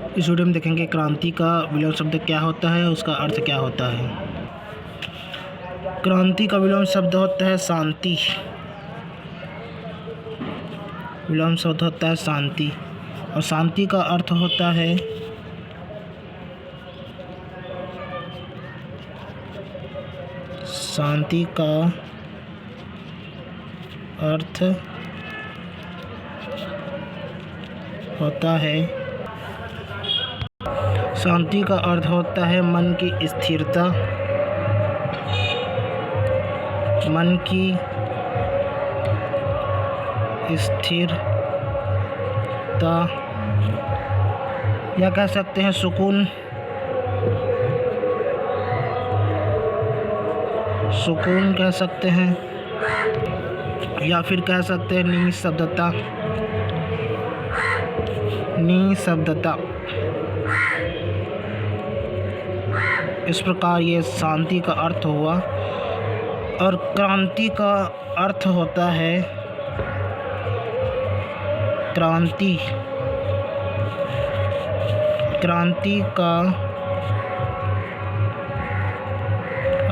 इस वीडियो में देखेंगे क्रांति का विलोम शब्द क्या होता है, उसका अर्थ क्या होता है। क्रांति का विलोम शब्द होता है शांति। विलोम शब्द होता है शांति, और शांति का अर्थ होता है शांति का अर्थ होता है शांति का अर्थ होता है मन की स्थिरता, मन की स्थिरता, या कह सकते हैं सुकून, सुकून कह सकते हैं, या फिर कह सकते हैं निःशब्दता, निःशब्दता। इस प्रकार ये शांति का अर्थ हुआ। और क्रांति का अर्थ होता है क्रांति, क्रांति का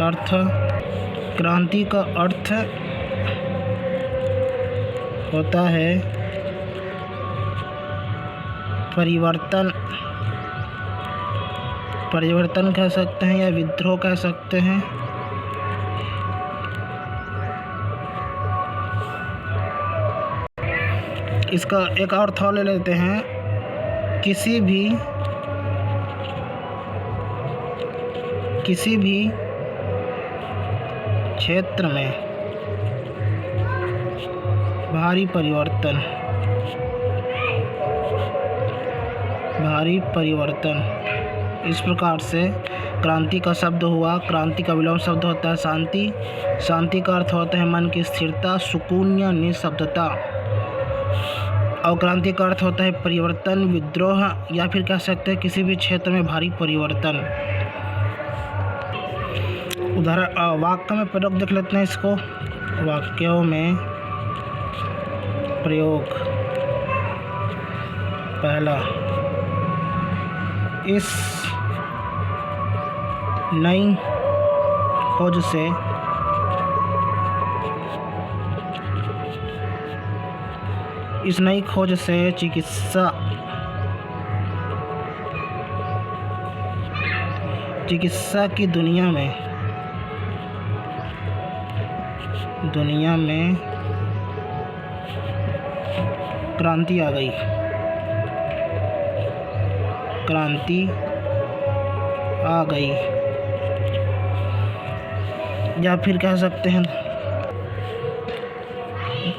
अर्थ, क्रांति का अर्थ होता है परिवर्तन, परिवर्तन कह सकते हैं या विद्रोह कह सकते हैं। इसका एक और अर्थ ले लेते हैं, किसी भी क्षेत्र में भारी परिवर्तन, भारी परिवर्तन। इस प्रकार से क्रांति का शब्द हुआ। क्रांति का विलोम शब्द होता है शांति। शांति का अर्थ होता है मन की स्थिरता, सुकून या निःशब्दता। और क्रांति का अर्थ होता है परिवर्तन, विद्रोह, या फिर कह सकते हैं किसी भी क्षेत्र में भारी परिवर्तन। उदाहरण वाक्य में प्रयोग देख लेते हैं इसको। वाक्यों में प्रयोग। पहला, इस नई खोज से चिकित्सा की दुनिया में क्रांति आ गई, क्रांति आ गई। या फिर कह सकते हैं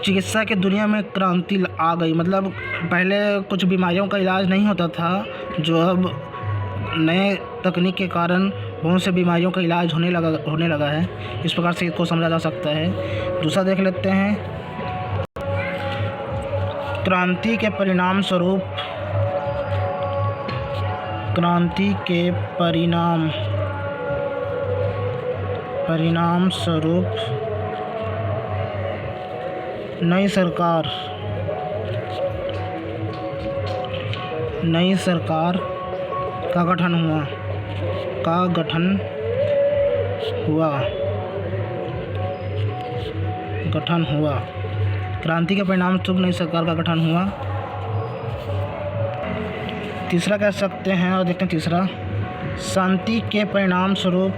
चिकित्सा की दुनिया में क्रांति आ गई, मतलब पहले कुछ बीमारियों का इलाज नहीं होता था, जो अब नए तकनीक के कारण बहुत से बीमारियों का इलाज होने लगा है। इस प्रकार से इसको समझा जा सकता है। दूसरा देख लेते हैं, क्रांति के परिणाम स्वरूप, क्रांति के परिणाम स्वरूप नई सरकार का गठन हुआ। क्रांति के परिणाम स्वरूप नई सरकार का गठन हुआ। तीसरा कह सकते हैं, और देखते हैं तीसरा, शांति के परिणाम स्वरूप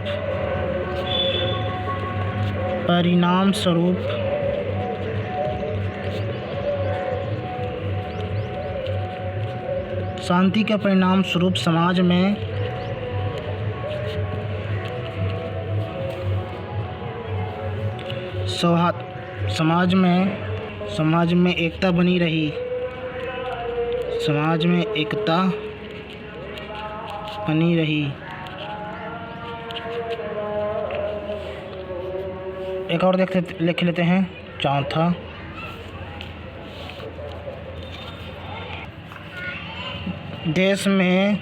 शांति के परिणाम स्वरूप समाज में एकता बनी रही, समाज में एकता बनी रही। एक और लिख लेते हैं, चौथा, देश में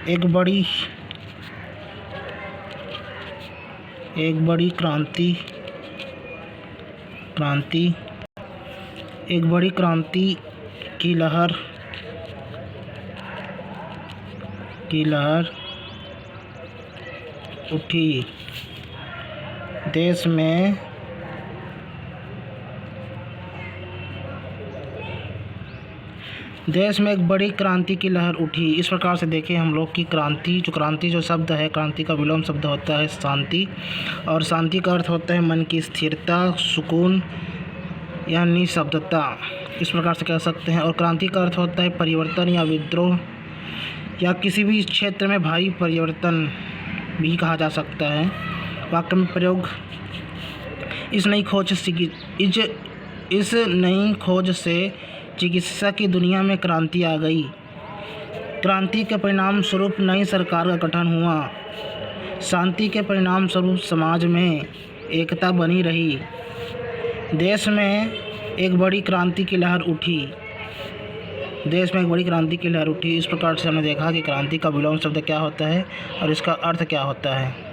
एक बड़ी क्रांति एक बड़ी क्रांति की लहर उठी। देश में एक बड़ी क्रांति की लहर उठी। इस प्रकार से देखें हम लोग कि क्रांति जो शब्द है, क्रांति का विलोम शब्द होता है शांति, और शांति का अर्थ होता है मन की स्थिरता, सुकून या निःशब्दता, इस प्रकार से कह सकते हैं। और क्रांति का अर्थ होता है परिवर्तन या विद्रोह, या किसी भी क्षेत्र में भारी परिवर्तन भी कहा जा सकता है। वाक्य में प्रयोग इस नई खोज से चिकित्सा की दुनिया में क्रांति आ गई। क्रांति के परिणाम स्वरूप नई सरकार का गठन हुआ। शांति के परिणाम स्वरूप समाज में एकता बनी रही। देश में एक बड़ी क्रांति की लहर उठी। इस प्रकार से हमने देखा कि क्रांति का विलोम शब्द क्या होता है और इसका अर्थ क्या होता है।